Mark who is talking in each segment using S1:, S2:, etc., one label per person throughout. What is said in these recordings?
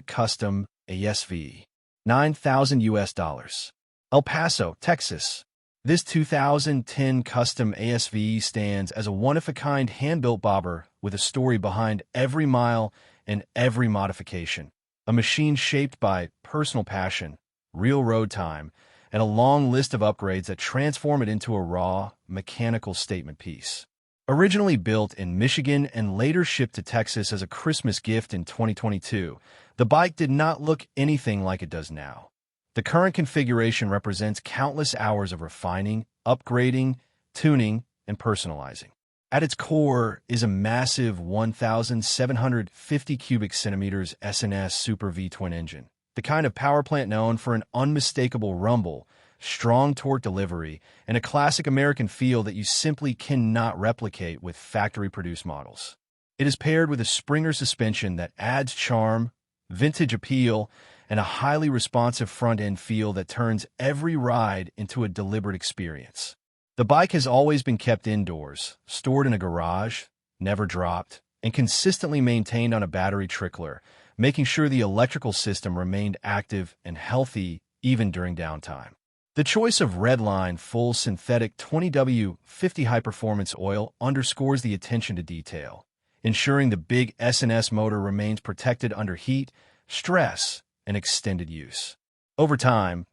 S1: Custom ASV, $9,000. El Paso, Texas. This 2010 Custom ASV stands as a one-of-a-kind hand-built bobber with a story behind every mile and every modification. A machine shaped by personal passion, real road time, and a long list of upgrades that transform it into a raw, mechanical statement piece. Originally built in Michigan and later shipped to Texas as a Christmas gift in 2022, the bike did not look anything like it does now. The current configuration represents countless hours of refining, upgrading, tuning, and personalizing. At its core is a massive 1,750 cubic centimeters S&S Super V-twin engine, the kind of power plant known for an unmistakable rumble, strong torque delivery, and a classic American feel that you simply cannot replicate with factory-produced models. It is paired with a Springer suspension that adds charm, vintage appeal, and a highly responsive front-end feel that turns every ride into a deliberate experience. The bike has always been kept indoors, stored in a garage, never dropped, and consistently maintained on a battery trickler, making sure the electrical system remained active and healthy even during downtime. The choice of Redline full synthetic 20W50 high-performance oil underscores the attention to detail, ensuring the big S&S motor remains protected under heat, stress, and extended use. Over time,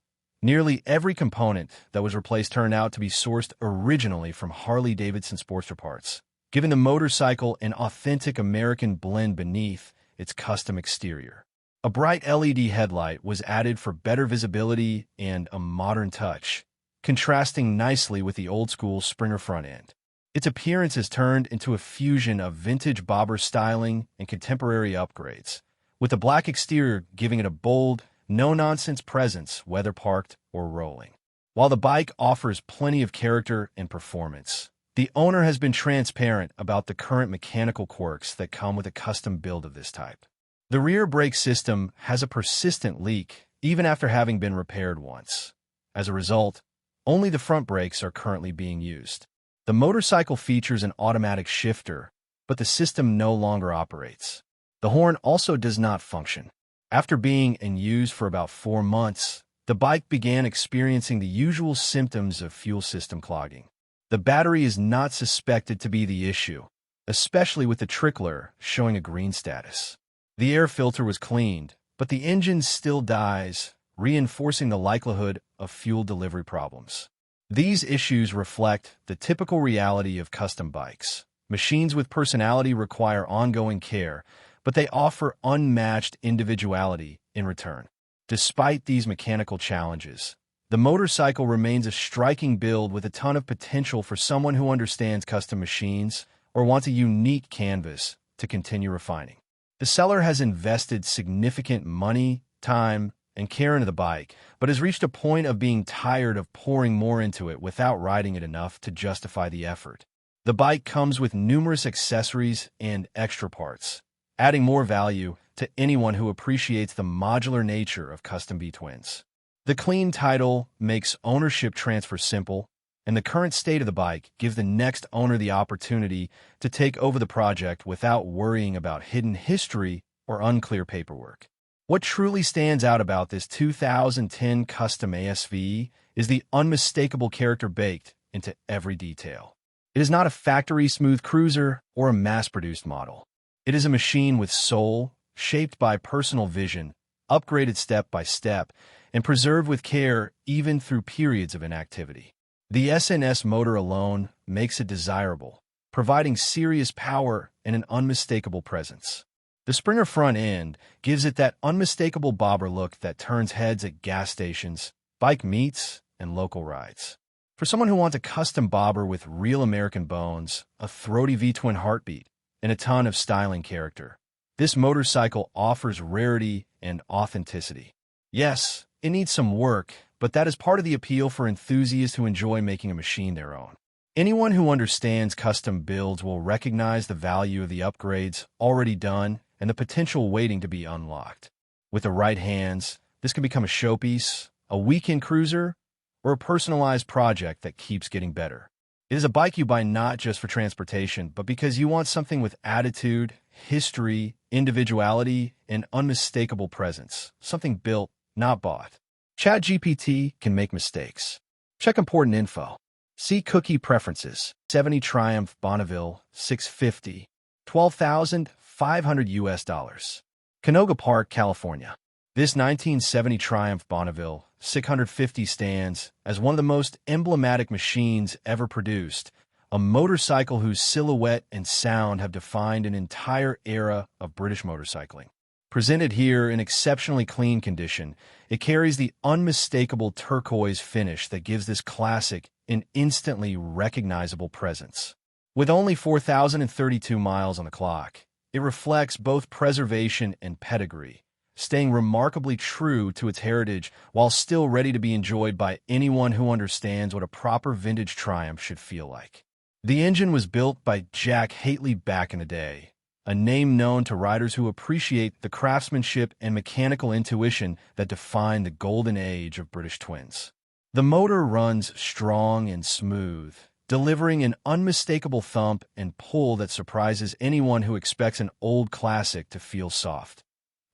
S1: nearly every component that was replaced turned out to be sourced originally from Harley-Davidson Sportster parts, giving the motorcycle an authentic American blend beneath its custom exterior. A bright LED headlight was added for better visibility and a modern touch, contrasting nicely with the old-school Springer front end. Its appearance is turned into a fusion of vintage bobber styling and contemporary upgrades, with the black exterior giving it a bold, no-nonsense presence whether parked or rolling. While the bike offers plenty of character and performance, the owner has been transparent about the current mechanical quirks that come with a custom build of this type. The rear brake system has a persistent leak even after having been repaired once. As a result, only the front brakes are currently being used. The motorcycle features an automatic shifter, but the system no longer operates. The horn also does not function. After being in use for about 4 months, the bike began experiencing the usual symptoms of fuel system clogging. The battery is not suspected to be the issue, especially with the trickler showing a green status. The air filter was cleaned, but the engine still dies, reinforcing the likelihood of fuel delivery problems. These issues reflect the typical reality of custom bikes. Machines with personality require ongoing care, but they offer unmatched individuality in return. Despite these mechanical challenges, the motorcycle remains a striking build with a ton of potential for someone who understands custom machines or wants a unique canvas to continue refining. The seller has invested significant money, time, and care into the bike, but has reached a point of being tired of pouring more into it without riding it enough to justify the effort. The bike comes with numerous accessories and extra parts, adding more value to anyone who appreciates the modular nature of custom V-twins. The clean title makes ownership transfer simple, and the current state of the bike gives the next owner the opportunity to take over the project without worrying about hidden history or unclear paperwork. What truly stands out about this 2010 Custom ASV is the unmistakable character baked into every detail. It is not a factory smooth cruiser or a mass-produced model. It is a machine with soul, shaped by personal vision, upgraded step by step, and preserved with care even through periods of inactivity. The S&S motor alone makes it desirable, providing serious power and an unmistakable presence. The Springer front end gives it that unmistakable bobber look that turns heads at gas stations, bike meets, and local rides. For someone who wants a custom bobber with real American bones, a throaty V-twin heartbeat, and a ton of styling character, this motorcycle offers rarity and authenticity. Yes, it needs some work, but that is part of the appeal for enthusiasts who enjoy making a machine their own. Anyone who understands custom builds will recognize the value of the upgrades already done and the potential waiting to be unlocked. With the right hands, this can become a showpiece, a weekend cruiser, or a personalized project that keeps getting better. It is a bike you buy not just for transportation, but because you want something with attitude history, individuality, and unmistakable presence. Something built, not bought. ChatGPT can make mistakes. Check important info. See cookie preferences. 70 Triumph Bonneville 650, $12,500. Canoga Park, California. This 1970 Triumph Bonneville 650 stands as one of the most emblematic machines ever produced, a motorcycle whose silhouette and sound have defined an entire era of British motorcycling. Presented here in exceptionally clean condition, it carries the unmistakable turquoise finish that gives this classic an instantly recognizable presence. With only 4,032 miles on the clock, it reflects both preservation and pedigree, staying remarkably true to its heritage while still ready to be enjoyed by anyone who understands what a proper vintage Triumph should feel like. The engine was built by Jack Haitley back in the day, a name known to riders who appreciate the craftsmanship and mechanical intuition that defined the golden age of British twins. The motor runs strong and smooth, delivering an unmistakable thump and pull that surprises anyone who expects an old classic to feel soft.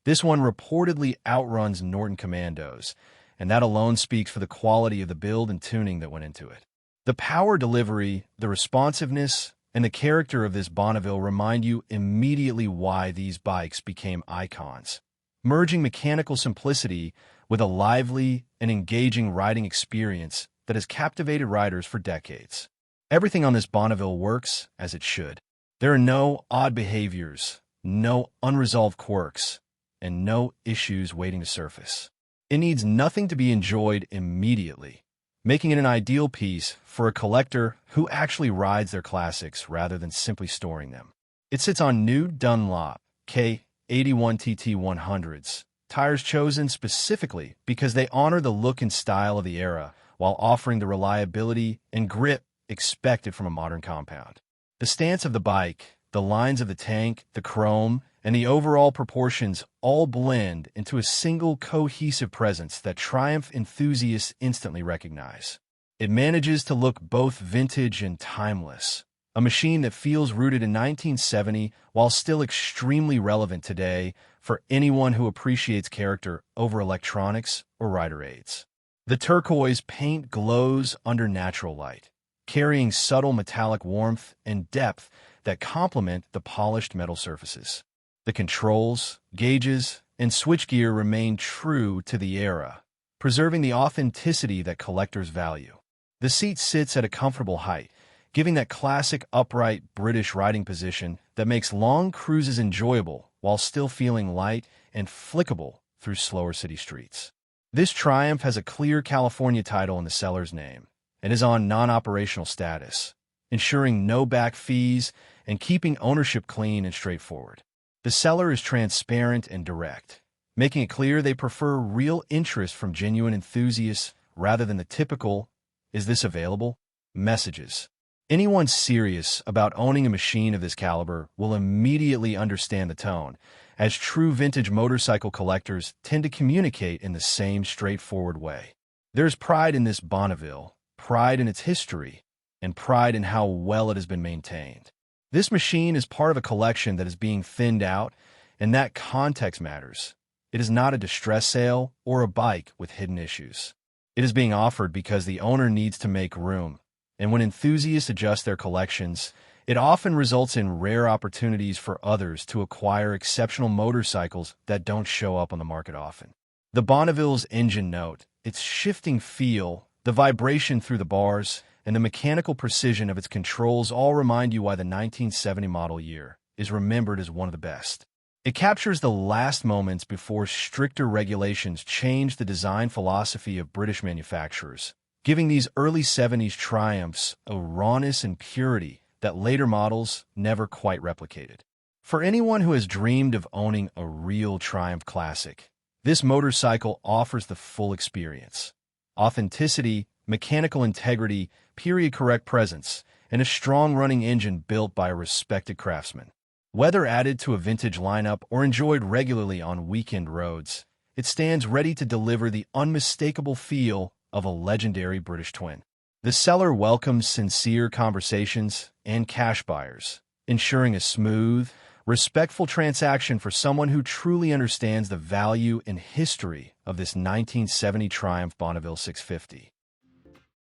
S1: This one reportedly outruns Norton Commandos, and that alone speaks for the quality of the build and tuning that went into it. The power delivery, the responsiveness, and the character of this Bonneville remind you immediately why these bikes became icons, merging mechanical simplicity with a lively and engaging riding experience that has captivated riders for decades. Everything on this Bonneville works as it should. There are no odd behaviors, no unresolved quirks, and no issues waiting to surface. It needs nothing to be enjoyed immediately, making it an ideal piece for a collector who actually rides their classics rather than simply storing them. It sits on new Dunlop K81 TT100s, tires chosen specifically because they honor the look and style of the era while offering the reliability and grip expected from a modern compound. The stance of the bike, the lines of the tank, the chrome, and the overall proportions all blend into a single cohesive presence that Triumph enthusiasts instantly recognize. It manages to look both vintage and timeless, a machine that feels rooted in 1970 while still extremely relevant today for anyone who appreciates character over electronics or rider aids. The turquoise paint glows under natural light, carrying subtle metallic warmth and depth that complement the polished metal surfaces. The controls, gauges, and switchgear remain true to the era, preserving the authenticity that collectors value. The seat sits at a comfortable height, giving that classic upright British riding position that makes long cruises enjoyable while still feeling light and flickable through slower city streets. This Triumph has a clear California title in the seller's name and is on non-operational status, ensuring no back fees and keeping ownership clean and straightforward. The seller is transparent and direct, making it clear they prefer real interest from genuine enthusiasts rather than the typical, "Is this available?" messages. Anyone serious about owning a machine of this caliber will immediately understand the tone, as true vintage motorcycle collectors tend to communicate in the same straightforward way. There's pride in this Bonneville, pride in its history, and pride in how well it has been maintained. This machine is part of a collection that is being thinned out, and that context matters. It is not a distress sale or a bike with hidden issues. It is being offered because the owner needs to make room, and when enthusiasts adjust their collections, it often results in rare opportunities for others to acquire exceptional motorcycles that don't show up on the market often. The Bonneville's engine note, its shifting feel, the vibration through the bars, and the mechanical precision of its controls all remind you why the 1970 model year is remembered as one of the best. It captures the last moments before stricter regulations changed the design philosophy of British manufacturers, giving these early 70s Triumphs a rawness and purity that later models never quite replicated. For anyone who has dreamed of owning a real Triumph classic, this motorcycle offers the full experience. Authenticity, mechanical integrity, period-correct presence, and a strong-running engine built by a respected craftsman. Whether added to a vintage lineup or enjoyed regularly on weekend roads, it stands ready to deliver the unmistakable feel of a legendary British twin. The seller welcomes sincere conversations and cash buyers, ensuring a smooth, respectful transaction for someone who truly understands the value and history of this 1970 Triumph Bonneville 650.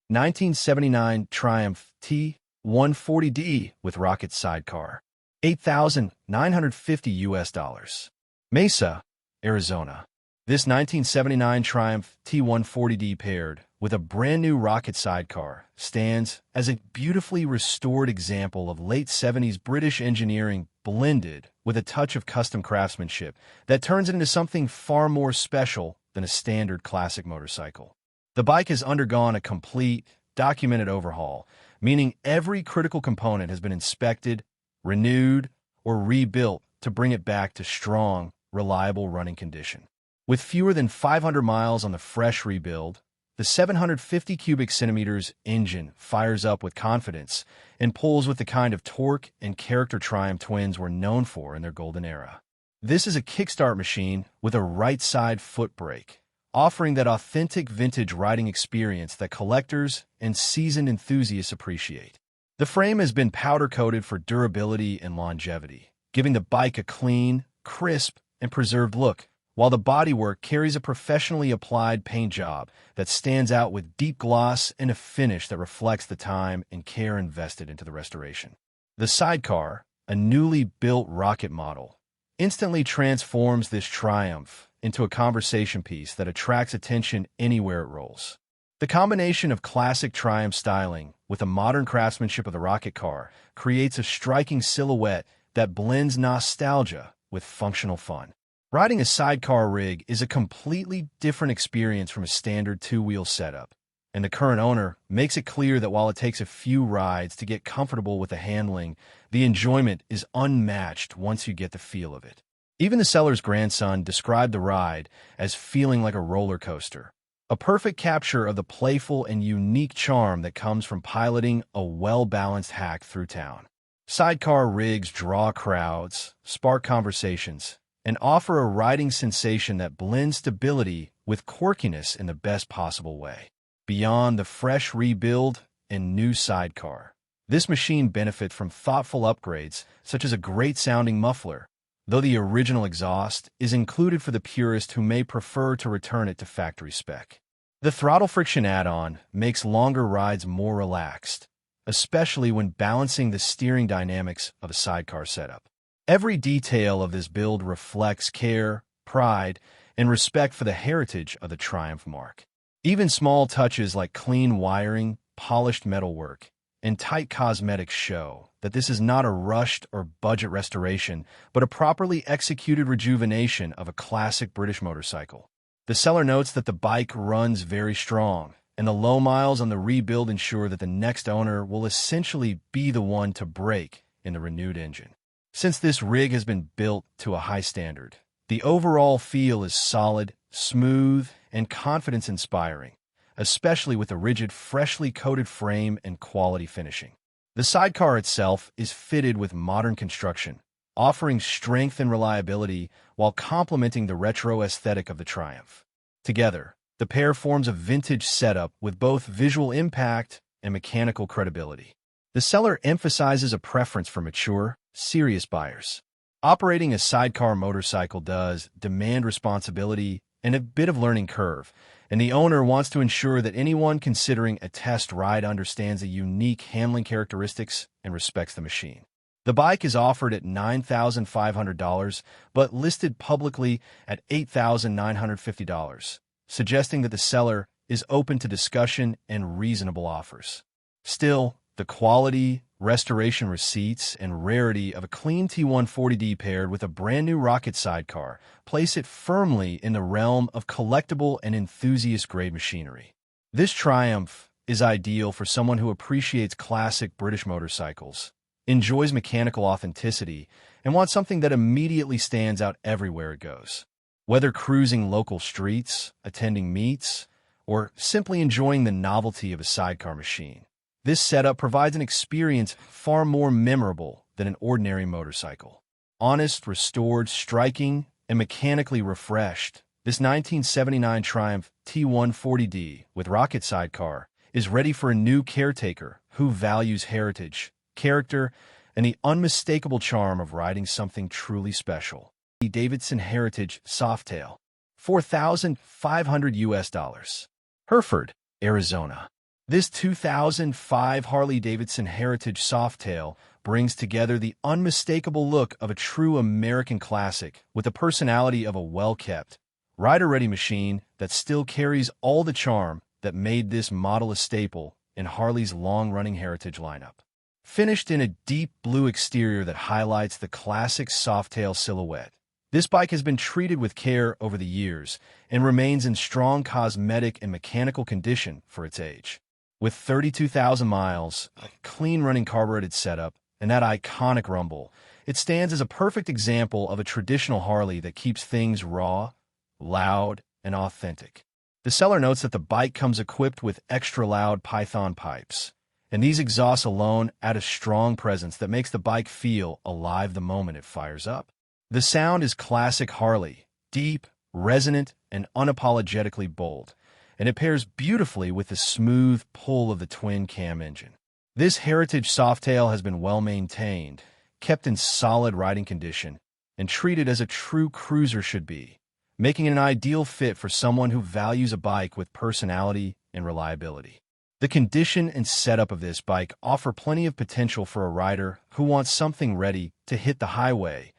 S1: 1979 Triumph T140D with rocket sidecar, $8,950. Mesa, Arizona. This 1979 Triumph T140D paired with a brand new rocket sidecar stands as a beautifully restored example of late 70s British engineering blended with a touch of custom craftsmanship that turns it into something far more special than a standard classic motorcycle. The bike has undergone a complete, documented overhaul, meaning every critical component has been inspected, renewed, or rebuilt to bring it back to strong, reliable running condition. With fewer than 500 miles on the fresh rebuild, the 750 cubic centimeters engine fires up with confidence and pulls with the kind of torque and character Triumph twins were known for in their golden era. This is a kickstart machine with a right-side foot brake, offering that authentic vintage riding experience that collectors and seasoned enthusiasts appreciate. The frame has been powder-coated for durability and longevity, giving the bike a clean, crisp, and preserved look, while the bodywork carries a professionally applied paint job that stands out with deep gloss and a finish that reflects the time and care invested into the restoration. The sidecar, a newly built rocket model, instantly transforms this Triumph into a conversation piece that attracts attention anywhere it rolls. The combination of classic Triumph styling with the modern craftsmanship of the rocket car creates a striking silhouette that blends nostalgia with functional fun. Riding a sidecar rig is a completely different experience from a standard two-wheel setup, and the current owner makes it clear that while it takes a few rides to get comfortable with the handling, the enjoyment is unmatched once you get the feel of it. Even the seller's grandson described the ride as feeling like a roller coaster, a perfect capture of the playful and unique charm that comes from piloting a well-balanced hack through town. Sidecar rigs draw crowds, spark conversations, and offer a riding sensation that blends stability with quirkiness in the best possible way. Beyond the fresh rebuild and new sidecar, this machine benefits from thoughtful upgrades such as a great-sounding muffler, though the original exhaust is included for the purist who may prefer to return it to factory spec. The throttle friction add-on makes longer rides more relaxed, especially when balancing the steering dynamics of a sidecar setup. Every detail of this build reflects care, pride, and respect for the heritage of the Triumph mark. Even small touches like clean wiring, polished metalwork, and tight cosmetics show that this is not a rushed or budget restoration, but a properly executed rejuvenation of a classic British motorcycle. The seller notes that the bike runs very strong, and the low miles on the rebuild ensure that the next owner will essentially be the one to break in the renewed engine. Since this rig has been built to a high standard, the overall feel is solid, smooth, and confidence-inspiring, especially with the rigid, freshly coated frame and quality finishing. The sidecar itself is fitted with modern construction, offering strength and reliability while complementing the retro aesthetic of the Triumph. Together, the pair forms a vintage setup with both visual impact and mechanical credibility. The seller emphasizes a preference for mature, serious buyers. Operating a sidecar motorcycle does demand responsibility and a bit of learning curve, and the owner wants to ensure that anyone considering a test ride understands the unique handling characteristics and respects the machine. The bike is offered at $9,500, but listed publicly at $8,950, suggesting that the seller is open to discussion and reasonable offers. Still, the quality, restoration receipts, and rarity of a clean T140D paired with a brand new rocket sidecar place it firmly in the realm of collectible and enthusiast-grade machinery. This Triumph is ideal for someone who appreciates classic British motorcycles, enjoys mechanical authenticity, and wants something that immediately stands out everywhere it goes. Whether cruising local streets, attending meets, or simply enjoying the novelty of a sidecar machine, this setup provides an experience far more memorable than an ordinary motorcycle. Honest, restored, striking, and mechanically refreshed, this 1979 Triumph T140D with rocket sidecar is ready for a new caretaker who values heritage, character, and the unmistakable charm of riding something truly special. Harley-Davidson Heritage Softail, $4,500. Hereford, Arizona. This 2005 Harley-Davidson Heritage Softail brings together the unmistakable look of a true American classic with the personality of a well-kept, rider-ready machine that still carries all the charm that made this model a staple in Harley's long-running heritage lineup. Finished in a deep blue exterior that highlights the classic Softail silhouette, this bike has been treated with care over the years and remains in strong cosmetic and mechanical condition for its age. With 32,000 miles, a clean-running carbureted setup, and that iconic rumble, it stands as a perfect example of a traditional Harley that keeps things raw, loud, and authentic. The seller notes that the bike comes equipped with extra-loud Python pipes, and these exhausts alone add a strong presence that makes the bike feel alive the moment it fires up. The sound is classic Harley, deep, resonant, and unapologetically bold, and it pairs beautifully with the smooth pull of the twin-cam engine. This Heritage Softail has been well-maintained, kept in solid riding condition, and treated as a true cruiser should be, making it an ideal fit for someone who values a bike with personality and reliability. The condition and setup of this bike offer plenty of potential for a rider who wants something ready to hit the highway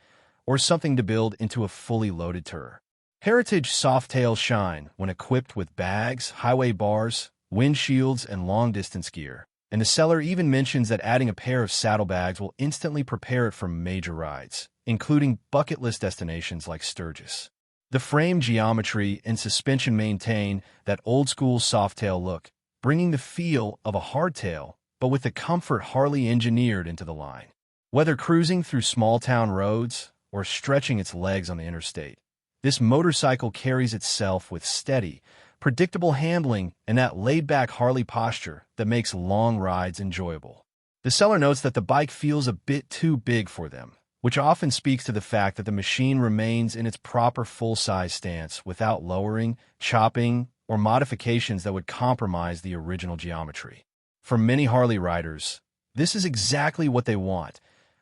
S1: or something to build into a fully loaded tour. Heritage Softails shine when equipped with bags, highway bars, windshields, and long-distance gear, and the seller even mentions that adding a pair of saddlebags will instantly prepare it for major rides, including bucket list destinations like Sturgis. The frame geometry and suspension maintain that old-school Softail look, bringing the feel of a hardtail, but with the comfort Harley engineered into the line. Whether cruising through small-town roads or stretching its legs on the interstate, this motorcycle carries itself with steady, predictable handling and that laid-back Harley posture that makes long rides enjoyable. The seller notes that the bike feels a bit too big for them, which often speaks to the fact that the machine remains in its proper full-size stance without lowering, chopping, or modifications that would compromise the original geometry. For many Harley riders, this is exactly what they want: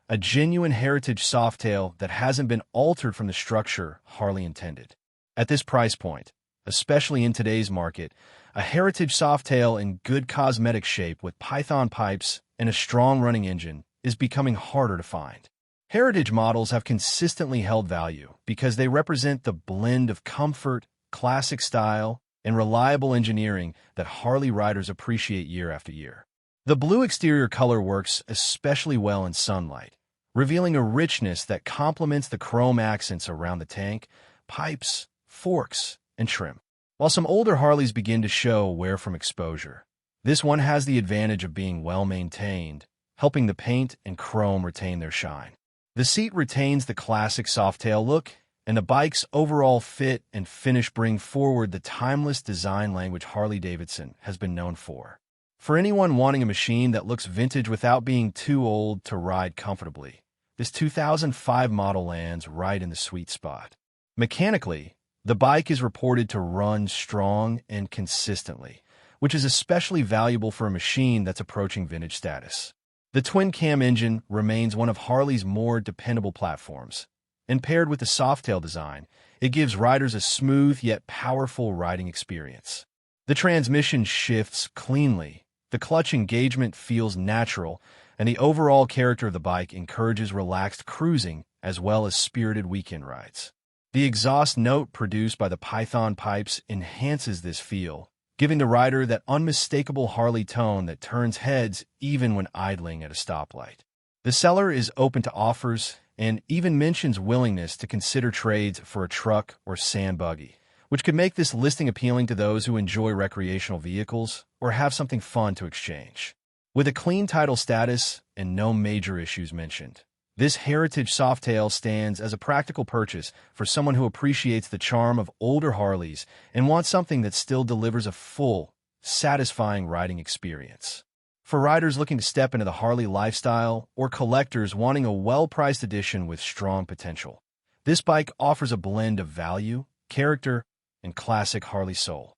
S1: a genuine heritage Softail that hasn't been altered from the structure Harley intended. At this price point, especially in today's market, a heritage Softail in good cosmetic shape with Python pipes and a strong running engine is becoming harder to find. Heritage models have consistently held value because they represent the blend of comfort, classic style, and reliable engineering that Harley riders appreciate year after year. The blue exterior color works especially well in sunlight, revealing a richness that complements the chrome accents around the tank, pipes, forks, and trim. While some older Harleys begin to show wear from exposure, this one has the advantage of being well-maintained, helping the paint and chrome retain their shine. The seat retains the classic Softail look, and the bike's overall fit and finish bring forward the timeless design language Harley-Davidson has been known for. For anyone wanting a machine that looks vintage without being too old to ride comfortably, this 2005 model lands right in the sweet spot. Mechanically, the bike is reported to run strong and consistently, which is especially valuable for a machine that's approaching vintage status. The twin-cam engine remains one of Harley's more dependable platforms, and paired with the Softail design, it gives riders a smooth yet powerful riding experience. The transmission shifts cleanly, the clutch engagement feels natural, and the overall character of the bike encourages relaxed cruising as well as spirited weekend rides. The exhaust note produced by the Python pipes enhances this feel, giving the rider that unmistakable Harley tone that turns heads even when idling at a stoplight. The seller is open to offers and even mentions willingness to consider trades for a truck or sand buggy, which could make this listing appealing to those who enjoy recreational vehicles or have something fun to exchange. With a clean title status and no major issues mentioned, this heritage Softail stands as a practical purchase for someone who appreciates the charm of older Harleys and wants something that still delivers a full, satisfying riding experience. For riders looking to step into the Harley lifestyle or collectors wanting a well-priced edition with strong potential, this bike offers a blend of value, character, and classic Harley soul.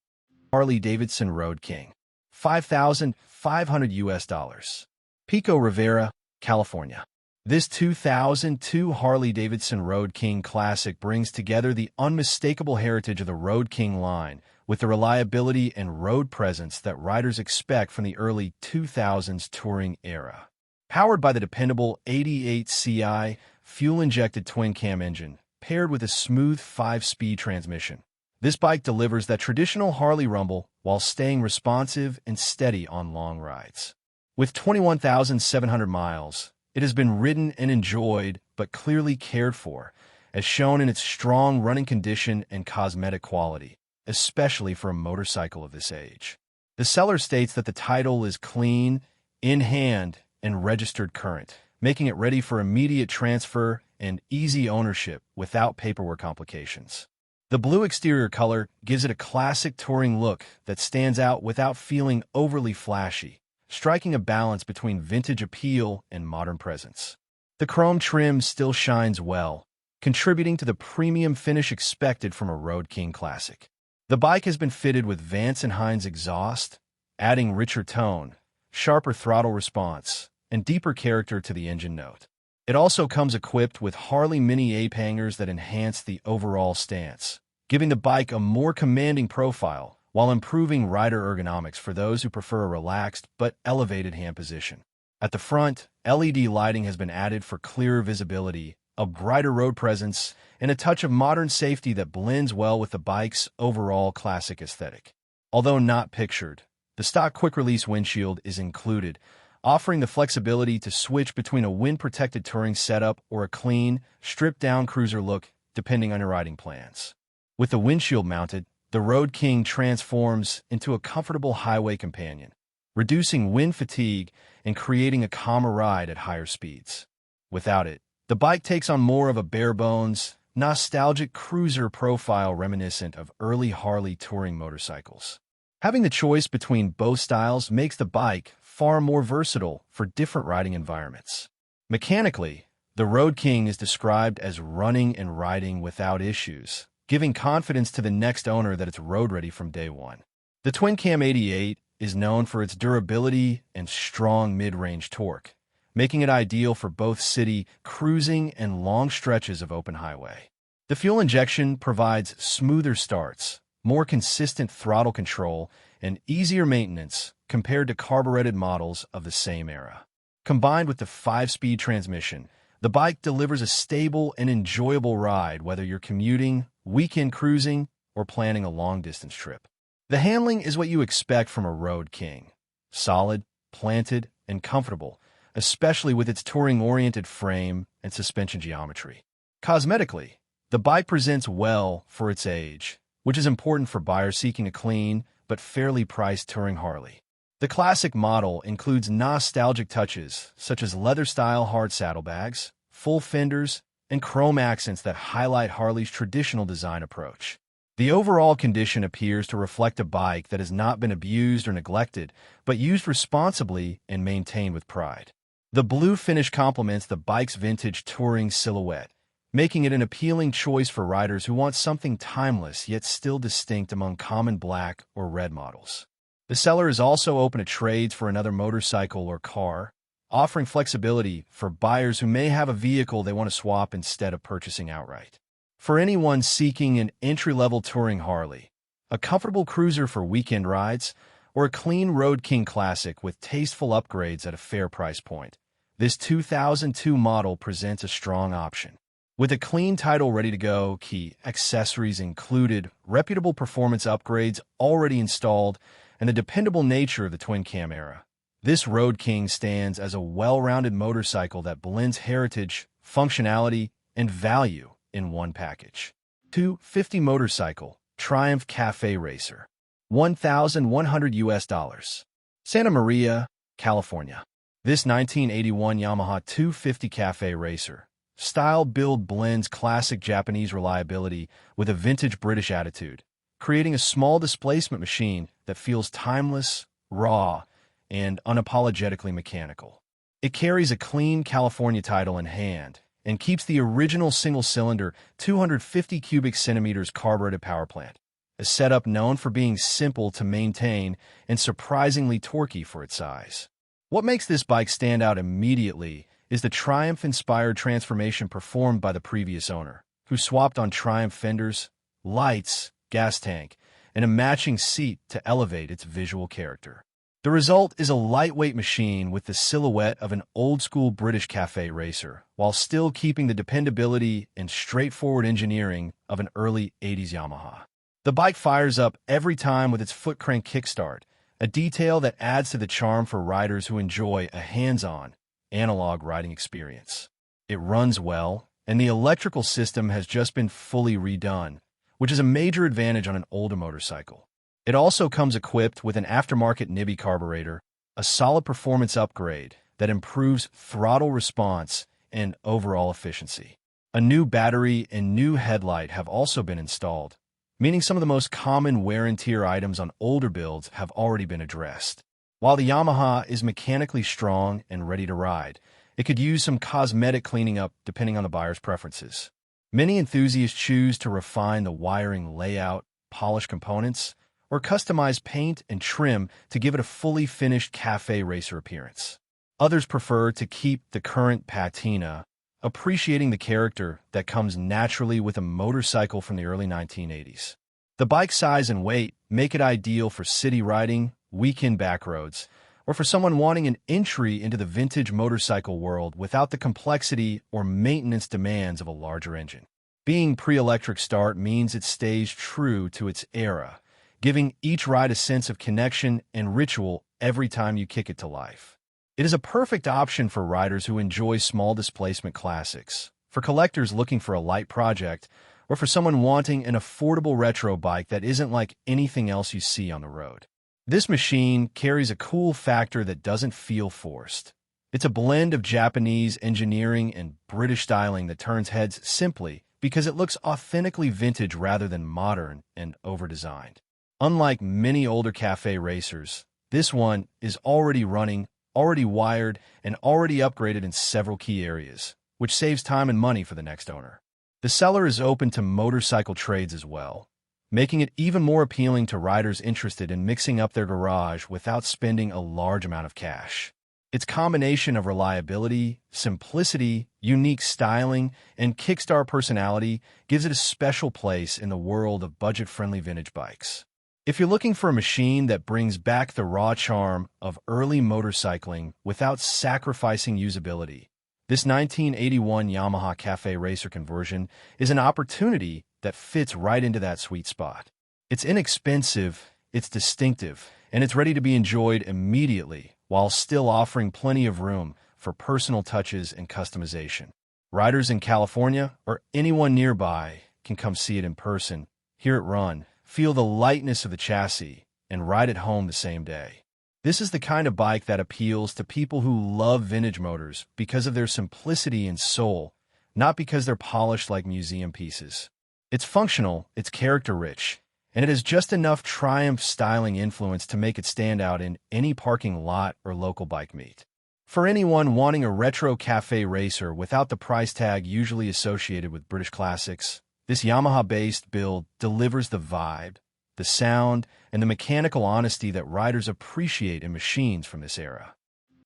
S1: Harley-Davidson Road King, $5,500. Pico Rivera, California. This 2002 Harley-Davidson Road King Classic brings together the unmistakable heritage of the Road King line with the reliability and road presence that riders expect from the early 2000s touring era. Powered by the dependable 88 CI fuel-injected twin-cam engine, paired with a smooth 5-speed transmission, this bike delivers that traditional Harley rumble while staying responsive and steady on long rides. With 21,700 miles, it has been ridden and enjoyed, but clearly cared for, as shown in its strong running condition and cosmetic quality, especially for a motorcycle of this age. The seller states that the title is clean, in hand, and registered current, making it ready for immediate transfer and easy ownership without paperwork complications. The blue exterior color gives it a classic touring look that stands out without feeling overly flashy, striking a balance between vintage appeal and modern presence. The chrome trim still shines well, contributing to the premium finish expected from a Road King Classic. The bike has been fitted with Vance & Hines exhaust, adding richer tone, sharper throttle response, and deeper character to the engine note. It also comes equipped with Harley Mini Ape hangers that enhance the overall stance, giving the bike a more commanding profile while improving rider ergonomics for those who prefer a relaxed but elevated hand position. At the front, LED lighting has been added for clearer visibility, a brighter road presence, and a touch of modern safety that blends well with the bike's overall classic aesthetic. Although not pictured, the stock quick-release windshield is included, offering the flexibility to switch between a wind-protected touring setup or a clean, stripped-down cruiser look, depending on your riding plans. With the windshield mounted, the Road King transforms into a comfortable highway companion, reducing wind fatigue and creating a calmer ride at higher speeds. Without it, the bike takes on more of a bare-bones, nostalgic cruiser profile reminiscent of early Harley touring motorcycles. Having the choice between both styles makes the bike far more versatile for different riding environments. Mechanically, the Road King is described as running and riding without issues, giving confidence to the next owner that it's road-ready from day one. The Twin Cam 88 is known for its durability and strong mid-range torque, making it ideal for both city cruising and long stretches of open highway. The fuel injection provides smoother starts, more consistent throttle control, and easier maintenance compared to carbureted models of the same era. Combined with the 5-speed transmission, the bike delivers a stable and enjoyable ride whether you're commuting, weekend cruising, or planning a long-distance trip. The handling is what you expect from a Road King. Solid, planted, and comfortable, especially with its touring-oriented frame and suspension geometry. Cosmetically, the bike presents well for its age, which is important for buyers seeking a clean but fairly priced touring Harley. The classic model includes nostalgic touches such as leather-style hard saddlebags, full fenders, and chrome accents that highlight Harley's traditional design approach. The overall condition appears to reflect a bike that has not been abused or neglected, but used responsibly and maintained with pride. The blue finish complements the bike's vintage touring silhouette, making it an appealing choice for riders who want something timeless yet still distinct among common black or red models. The seller is also open to trades for another motorcycle or car, offering flexibility for buyers who may have a vehicle they want to swap instead of purchasing outright. For anyone seeking an entry-level touring Harley, a comfortable cruiser for weekend rides, or a clean Road King Classic with tasteful upgrades at a fair price point, this 2002 model presents a strong option. With a clean title ready to go, key accessories included, reputable performance upgrades already installed, and the dependable nature of the twin cam era, this Road King stands as a well-rounded motorcycle that blends heritage, functionality, and value in one package. 250 motorcycle, Triumph Cafe Racer. $1,100. Santa Maria, California. This 1981 Yamaha 250 Cafe Racer style build blends classic Japanese reliability with a vintage British attitude, creating a small displacement machine that feels timeless, raw, and unapologetically mechanical. It carries a clean California title in hand and keeps the original single-cylinder 250 cubic centimeters carbureted power plant, a setup known for being simple to maintain and surprisingly torquey for its size. What makes this bike stand out immediately is the Triumph-inspired transformation performed by the previous owner, who swapped on Triumph fenders, lights, gas tank, and a matching seat to elevate its visual character. The result is a lightweight machine with the silhouette of an old-school British cafe racer, while still keeping the dependability and straightforward engineering of an early 80s Yamaha. The bike fires up every time with its foot crank kickstart, a detail that adds to the charm for riders who enjoy a hands-on, analog riding experience. It runs well, and the electrical system has just been fully redone, which is a major advantage on an older motorcycle. It also comes equipped with an aftermarket Nibby carburetor, a solid performance upgrade that improves throttle response and overall efficiency. A new battery and new headlight have also been installed, meaning some of the most common wear and tear items on older builds have already been addressed. While the Yamaha is mechanically strong and ready to ride, it could use some cosmetic cleaning up depending on the buyer's preferences. Many enthusiasts choose to refine the wiring layout, polish components, or customize paint and trim to give it a fully finished cafe racer appearance. Others prefer to keep the current patina, appreciating the character that comes naturally with a motorcycle from the early 1980s. The bike size and weight make it ideal for city riding, weekend backroads, or for someone wanting an entry into the vintage motorcycle world without the complexity or maintenance demands of a larger engine. Being pre-electric start means it stays true to its era, giving each ride a sense of connection and ritual every time you kick it to life. It is a perfect option for riders who enjoy small displacement classics, for collectors looking for a light project, or for someone wanting an affordable retro bike that isn't like anything else you see on the road. This machine carries a cool factor that doesn't feel forced. It's a blend of Japanese engineering and British styling that turns heads simply because it looks authentically vintage rather than modern and over-designed. Unlike many older cafe racers, this one is already running, already wired, and already upgraded in several key areas, which saves time and money for the next owner. The seller is open to motorcycle trades as well, making it even more appealing to riders interested in mixing up their garage without spending a large amount of cash. Its combination of reliability, simplicity, unique styling, and kickstart personality gives it a special place in the world of budget-friendly vintage bikes. If you're looking for a machine that brings back the raw charm of early motorcycling without sacrificing usability, this 1981 Yamaha Cafe Racer conversion is an opportunity that fits right into that sweet spot. It's inexpensive, it's distinctive, and it's ready to be enjoyed immediately while still offering plenty of room for personal touches and customization. Riders in California or anyone nearby can come see it in person, hear it run, feel the lightness of the chassis, and ride it home the same day. This is the kind of bike that appeals to people who love vintage motors because of their simplicity and soul, not because they're polished like museum pieces. It's functional, it's character-rich, and it has just enough Triumph styling influence to make it stand out in any parking lot or local bike meet. For anyone wanting a retro cafe racer without the price tag usually associated with British classics, this Yamaha-based build delivers the vibe, the sound, and the mechanical honesty that riders appreciate in machines from this era.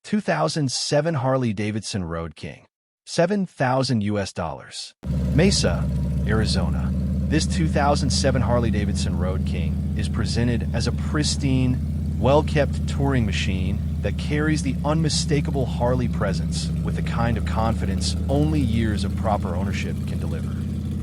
S1: 2007 Harley-Davidson Road King, $7,000. Mesa, Arizona. This 2007 Harley-Davidson Road King is presented as a pristine, well-kept touring machine that carries the unmistakable Harley presence with the kind of confidence only years of proper ownership can deliver.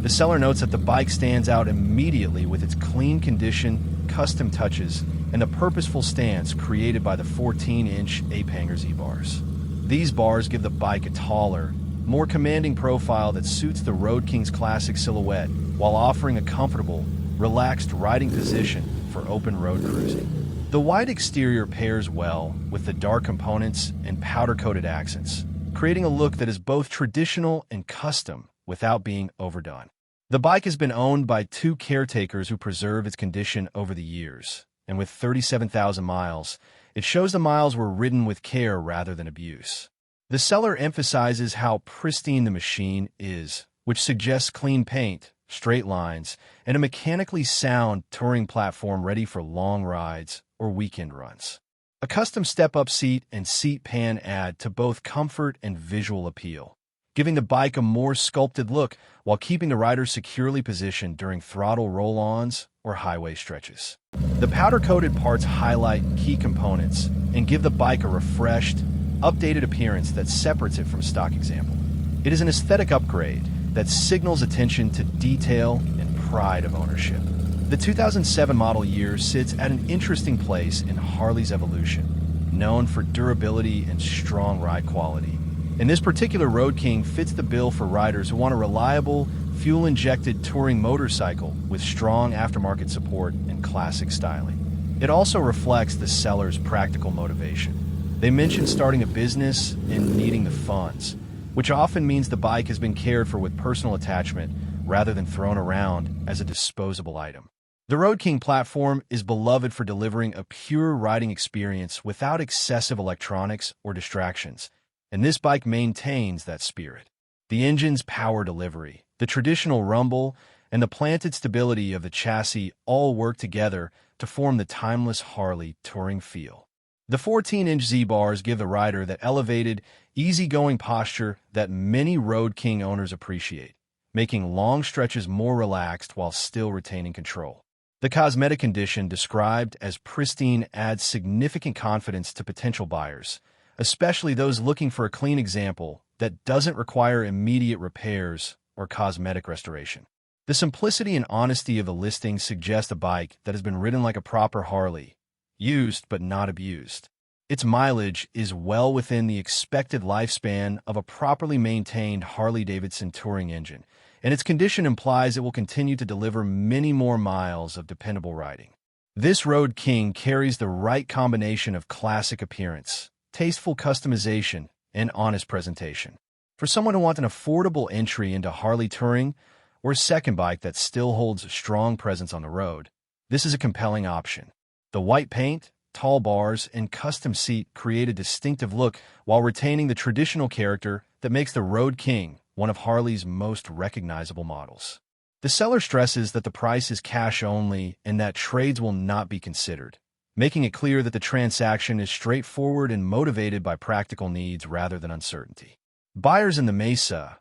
S1: The seller notes that the bike stands out immediately with its clean condition, custom touches, and the purposeful stance created by the 14-inch ape-hanger Z-bars. These bars give the bike a taller, more commanding profile that suits the Road King's classic silhouette while offering a comfortable, relaxed riding position for open road cruising. The white exterior pairs well with the dark components and powder-coated accents, creating a look that is both traditional and custom without being overdone. The bike has been owned by two caretakers who preserve its condition over the years, and with 37,000 miles, it shows the miles were ridden with care rather than abuse. The seller emphasizes how pristine the machine is, which suggests clean paint, straight lines, and a mechanically sound touring platform ready for long rides or weekend runs. A custom step-up seat and seat pan add to both comfort and visual appeal, giving the bike a more sculpted look while keeping the rider securely positioned during throttle roll-ons or highway stretches. The powder-coated parts highlight key components and give the bike a refreshed, updated appearance that separates it from stock example. It is an aesthetic upgrade that signals attention to detail and pride of ownership. The 2007 model year sits at an interesting place in Harley's evolution, known for durability and strong ride quality. And this particular Road King fits the bill for riders who want a reliable, fuel-injected touring motorcycle with strong aftermarket support and classic styling. It also reflects the seller's practical motivation. They mention starting a business and needing the funds, which often means the bike has been cared for with personal attachment rather than thrown around as a disposable item. The Road King platform is beloved for delivering a pure riding experience without excessive electronics or distractions, and this bike maintains that spirit. The engine's power delivery, the traditional rumble, and the planted stability of the chassis all work together to form the timeless Harley touring feel. The 14-inch Z-bars give the rider that elevated, easygoing posture that many Road King owners appreciate, making long stretches more relaxed while still retaining control. The cosmetic condition described as pristine adds significant confidence to potential buyers, especially those looking for a clean example that doesn't require immediate repairs or cosmetic restoration. The simplicity and honesty of the listing suggest a bike that has been ridden like a proper Harley, used but not abused. Its mileage is well within the expected lifespan of a properly maintained Harley-Davidson touring engine, and its condition implies it will continue to deliver many more miles of dependable riding. This Road King carries the right combination of classic appearance, tasteful customization, and honest presentation. For someone who wants an affordable entry into Harley touring or a second bike that still holds a strong presence on the road, this is a compelling option. The white paint, tall bars, and custom seat create a distinctive look while retaining the traditional character that makes the Road King one of Harley's most recognizable models. The seller stresses that the price is cash only and that trades will not be considered, making it clear that the transaction is straightforward and motivated by practical needs rather than uncertainty. Buyers in the Mesa,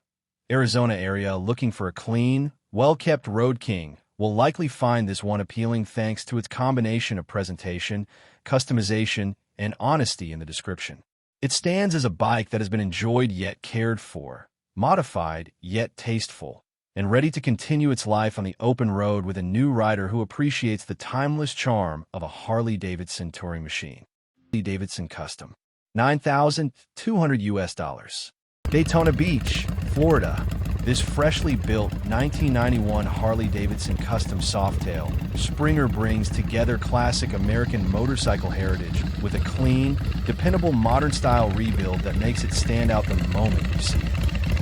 S1: Arizona area looking for a clean, well-kept Road King will likely find this one appealing thanks to its combination of presentation, customization, and honesty in the description. It stands as a bike that has been enjoyed yet cared for, modified yet tasteful, and ready to continue its life on the open road with a new rider who appreciates the timeless charm of a Harley-Davidson touring machine. Harley-Davidson Custom, $9,200. Daytona Beach, Florida. This freshly built 1991 Harley-Davidson Custom Softail Springer brings together classic American motorcycle heritage with a clean, dependable modern-style rebuild that makes it stand out the moment you see it.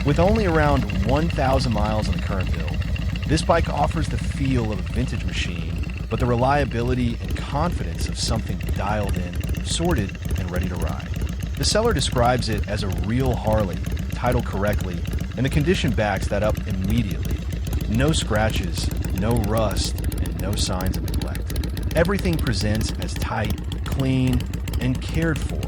S1: With only around 1,000 miles on the current build, this bike offers the feel of a vintage machine, but the reliability and confidence of something dialed in, sorted, and ready to ride. The seller describes it as a real Harley, titled correctly, and the condition backs that up immediately. No scratches, no rust, and no signs of neglect. Everything presents as tight, clean, and cared for,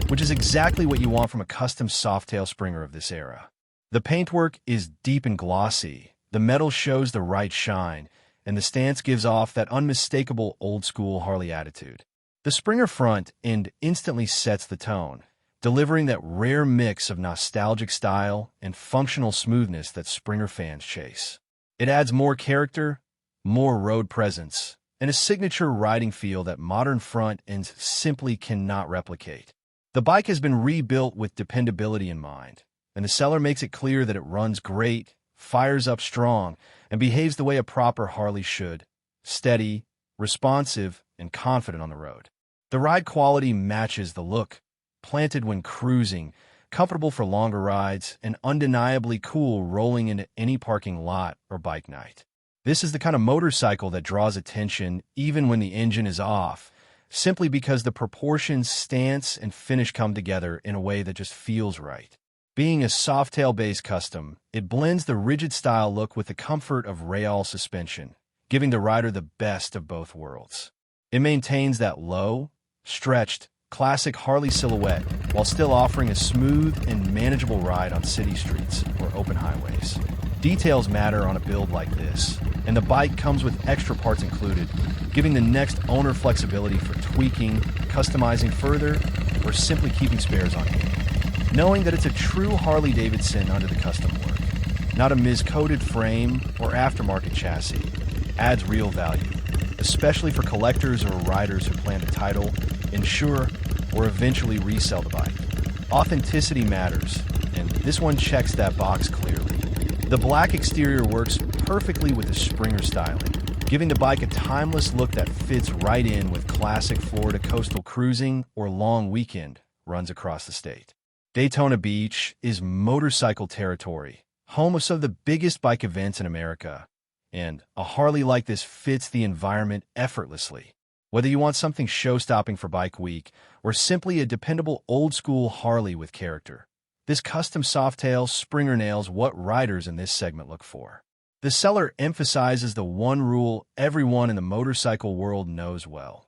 S1: which is exactly what you want from a custom Softail Springer of this era. The paintwork is deep and glossy, the metal shows the right shine, and the stance gives off that unmistakable old-school Harley attitude. The Springer front end instantly sets the tone, delivering that rare mix of nostalgic style and functional smoothness that Springer fans chase. It adds more character, more road presence, and a signature riding feel that modern front ends simply cannot replicate. The bike has been rebuilt with dependability in mind, and the seller makes it clear that it runs great, fires up strong, and behaves the way a proper Harley should: steady, responsive, and confident on the road. The ride quality matches the look, planted when cruising, comfortable for longer rides, and undeniably cool rolling into any parking lot or bike night. This is the kind of motorcycle that draws attention even when the engine is off, simply because the proportions, stance, and finish come together in a way that just feels right. Being a Softail-based custom, it blends the rigid style look with the comfort of rail suspension, giving the rider the best of both worlds. It maintains that low, stretched, classic Harley silhouette, while still offering a smooth and manageable ride on city streets or open highways. Details matter on a build like this, and the bike comes with extra parts included, giving the next owner flexibility for tweaking, customizing further, or simply keeping spares on hand. Knowing that it's a true Harley-Davidson under the custom work, not a miscoded frame or aftermarket chassis, adds real value, especially for collectors or riders who plan to title, insure, or eventually resell the bike. Authenticity matters, and this one checks that box clearly. The black exterior works perfectly with the Springer styling, giving the bike a timeless look that fits right in with classic Florida coastal cruising or long weekend runs across the state. Daytona Beach is motorcycle territory, home of some of the biggest bike events in America, and a Harley like this fits the environment effortlessly. Whether you want something show-stopping for Bike Week or simply a dependable old-school Harley with character, this custom Softail Springer nails what riders in this segment look for. The seller emphasizes the one rule everyone in the motorcycle world knows well.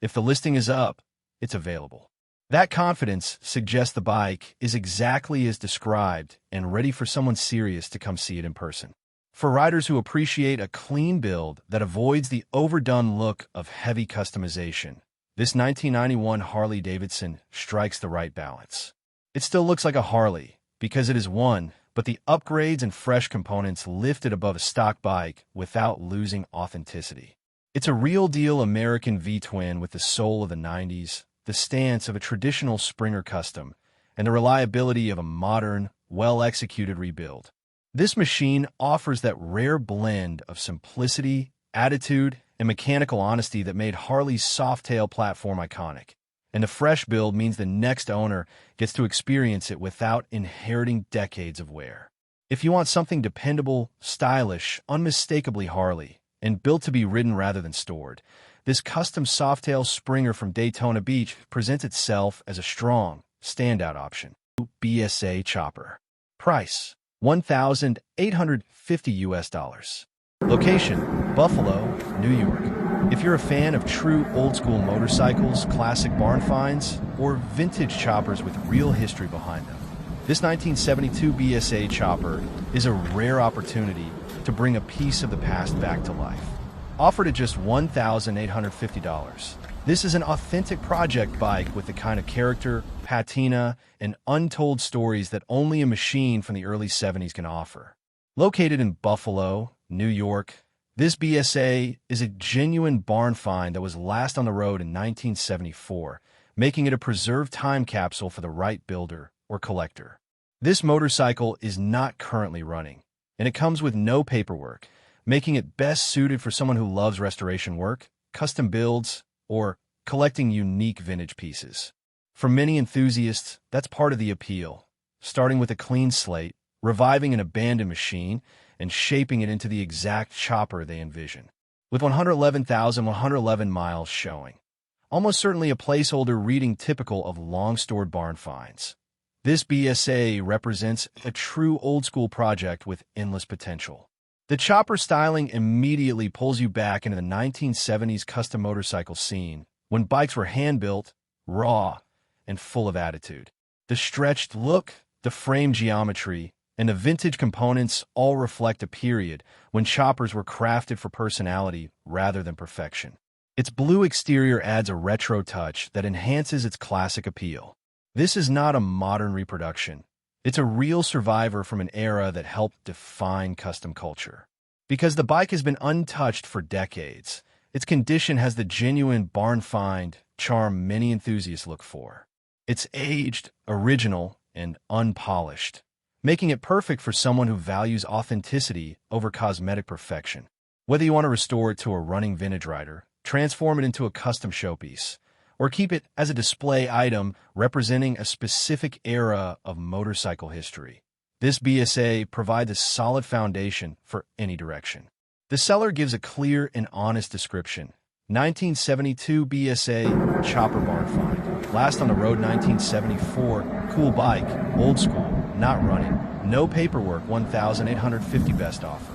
S1: If the listing is up, it's available. That confidence suggests the bike is exactly as described and ready for someone serious to come see it in person. For riders who appreciate a clean build that avoids the overdone look of heavy customization, this 1991 Harley-Davidson strikes the right balance. It still looks like a Harley because it is one, but the upgrades and fresh components lift it above a stock bike without losing authenticity. It's a real-deal American V-twin with the soul of the 90s, the stance of a traditional Springer custom, and the reliability of a modern, well-executed rebuild. This machine offers that rare blend of simplicity, attitude, and mechanical honesty that made Harley's Softail platform iconic. And the fresh build means the next owner gets to experience it without inheriting decades of wear. If you want something dependable, stylish, unmistakably Harley, and built to be ridden rather than stored, this custom Softail Springer from Daytona Beach presents itself as a strong, standout option. BSA Chopper. Price: $1,850. Location: Buffalo, New York. If you're a fan of true old-school motorcycles, classic barn finds, or vintage choppers with real history behind them, this 1972 BSA chopper is a rare opportunity to bring a piece of the past back to life. Offered at just $1,850, this is an authentic project bike with the kind of character, patina, and untold stories that only a machine from the early 70s can offer. Located in Buffalo, New York, this BSA is a genuine barn find that was last on the road in 1974, making it a preserved time capsule for the right builder or collector. This motorcycle is not currently running, and it comes with no paperwork, making it best suited for someone who loves restoration work, custom builds, or collecting unique vintage pieces. For many enthusiasts, that's part of the appeal, starting with a clean slate, reviving an abandoned machine, and shaping it into the exact chopper they envision. With 111,111 miles showing, almost certainly a placeholder reading typical of long-stored barn finds, this BSA represents a true old-school project with endless potential. The chopper styling immediately pulls you back into the 1970s custom motorcycle scene, when bikes were hand-built, raw, and full of attitude. The stretched look, the frame geometry, and the vintage components all reflect a period when choppers were crafted for personality rather than perfection. Its blue exterior adds a retro touch that enhances its classic appeal. This is not a modern reproduction. It's a real survivor from an era that helped define custom culture. Because the bike has been untouched for decades, its condition has the genuine barn find charm many enthusiasts look for. It's aged, original, and unpolished, making it perfect for someone who values authenticity over cosmetic perfection. Whether you want to restore it to a running vintage rider, transform it into a custom showpiece, or keep it as a display item representing a specific era of motorcycle history, this BSA provides a solid foundation for any direction. The seller gives a clear and honest description. 1972 BSA Chopper Barn Find. Last on the road 1974, cool bike, old school, not running, no paperwork, 1,850 best offer.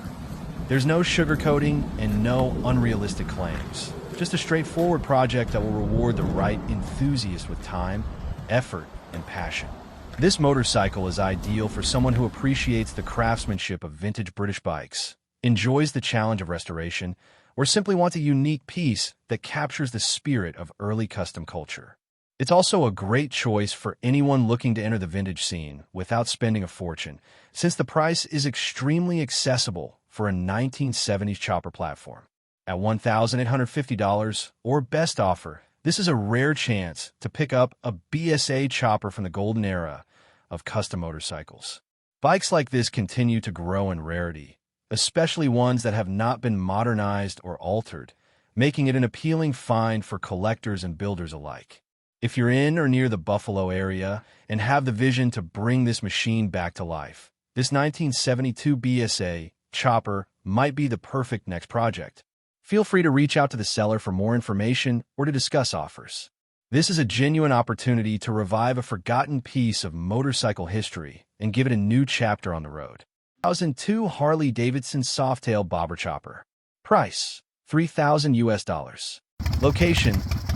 S1: There's no sugarcoating and no unrealistic claims. just a straightforward project that will reward the right enthusiast with time, effort, and passion. This motorcycle is ideal for someone who appreciates the craftsmanship of vintage British bikes, enjoys the challenge of restoration, or simply wants a unique piece that captures the spirit of early custom culture. It's also a great choice for anyone looking to enter the vintage scene without spending a fortune, since the price is extremely accessible for a 1970s chopper platform. At $1,850 or best offer, this is a rare chance to pick up a BSA chopper from the golden era of custom motorcycles. Bikes like this continue to grow in rarity, especially ones that have not been modernized or altered, making it an appealing find for collectors and builders alike. If you're in or near the Buffalo area and have the vision to bring this machine back to life, this 1972 BSA chopper might be the perfect next project. Feel free to reach out to the seller for more information or to discuss offers. This is a genuine opportunity to revive a forgotten piece of motorcycle history and give it a new chapter on the road. 2002 Harley-Davidson Softail Bobber Chopper. Price: $3,000. Location: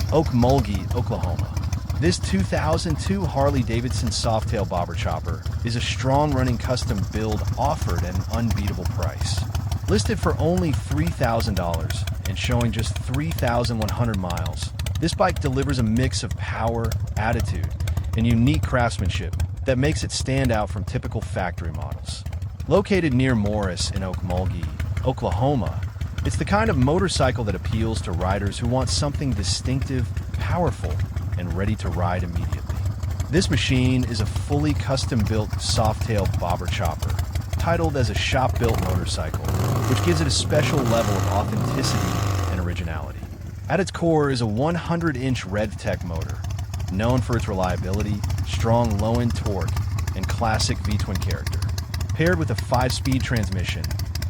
S1: Okmulgee, Oklahoma. This 2002 Harley-Davidson Softail Bobber Chopper is a strong-running custom build offered at an unbeatable price. Listed for only $3,000 and showing just 3,100 miles, this bike delivers a mix of power, attitude, and unique craftsmanship that makes it stand out from typical factory models. Located near Morris in Okmulgee, Oklahoma, it's the kind of motorcycle that appeals to riders who want something distinctive, powerful, and ready to ride immediately. This machine is a fully custom-built Softail Bobber Chopper, titled as a shop-built motorcycle, which gives it a special level of authenticity and originality. At its core is a 100-inch RevTech motor, known for its reliability, strong low-end torque, and classic V-twin character. Paired with a 5-speed transmission,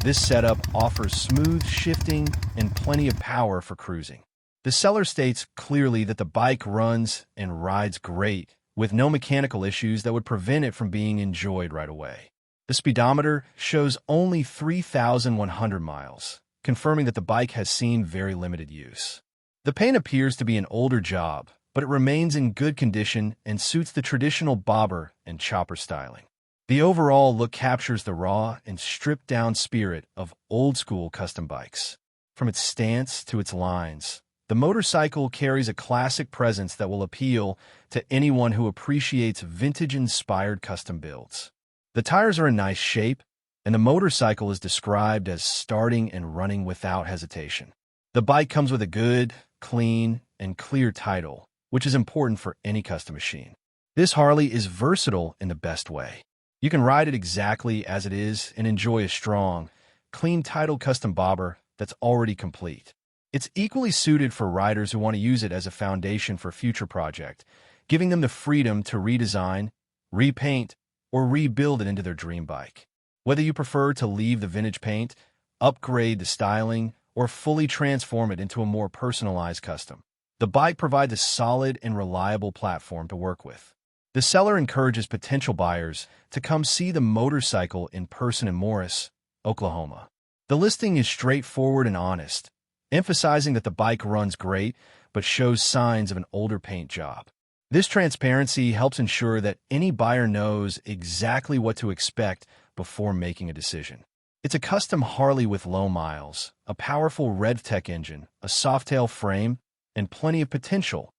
S1: this setup offers smooth shifting and plenty of power for cruising. The seller states clearly that the bike runs and rides great, with no mechanical issues that would prevent it from being enjoyed right away. The speedometer shows only 3,100 miles, confirming that the bike has seen very limited use. The paint appears to be an older job, but it remains in good condition and suits the traditional bobber and chopper styling. The overall look captures the raw and stripped-down spirit of old-school custom bikes. From its stance to its lines, the motorcycle carries a classic presence that will appeal to anyone who appreciates vintage-inspired custom builds. The tires are in nice shape, and the motorcycle is described as starting and running without hesitation. The bike comes with a good, clean, and clear title, which is important for any custom machine. This Harley is versatile in the best way. You can ride it exactly as it is and enjoy a strong, clean title custom bobber that's already complete. It's equally suited for riders who want to use it as a foundation for future project, giving them the freedom to redesign, repaint, or rebuild it into their dream bike. Whether you prefer to leave the vintage paint, upgrade the styling, or fully transform it into a more personalized custom, the bike provides a solid and reliable platform to work with. The seller encourages potential buyers to come see the motorcycle in person in Morris, Oklahoma. The listing is straightforward and honest, emphasizing that the bike runs great but shows signs of an older paint job. This transparency helps ensure that any buyer knows exactly what to expect before making a decision. It's a custom Harley with low miles, a powerful RevTech engine, a Softail frame, and plenty of potential,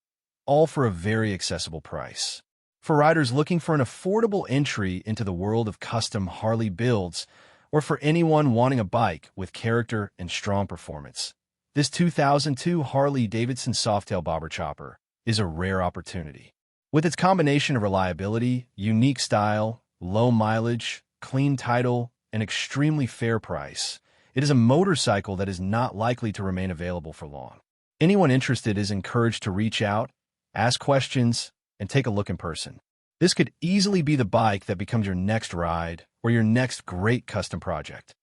S1: all for a very accessible price. For riders looking for an affordable entry into the world of custom Harley builds, or for anyone wanting a bike with character and strong performance, this 2002 Harley-Davidson Softail Bobber Chopper is a rare opportunity. With its combination of reliability, unique style, low mileage, clean title, and extremely fair price, it is a motorcycle that is not likely to remain available for long. Anyone interested is encouraged to reach out, ask questions, and take a look in person. This could easily be the bike that becomes your next ride or your next great custom project.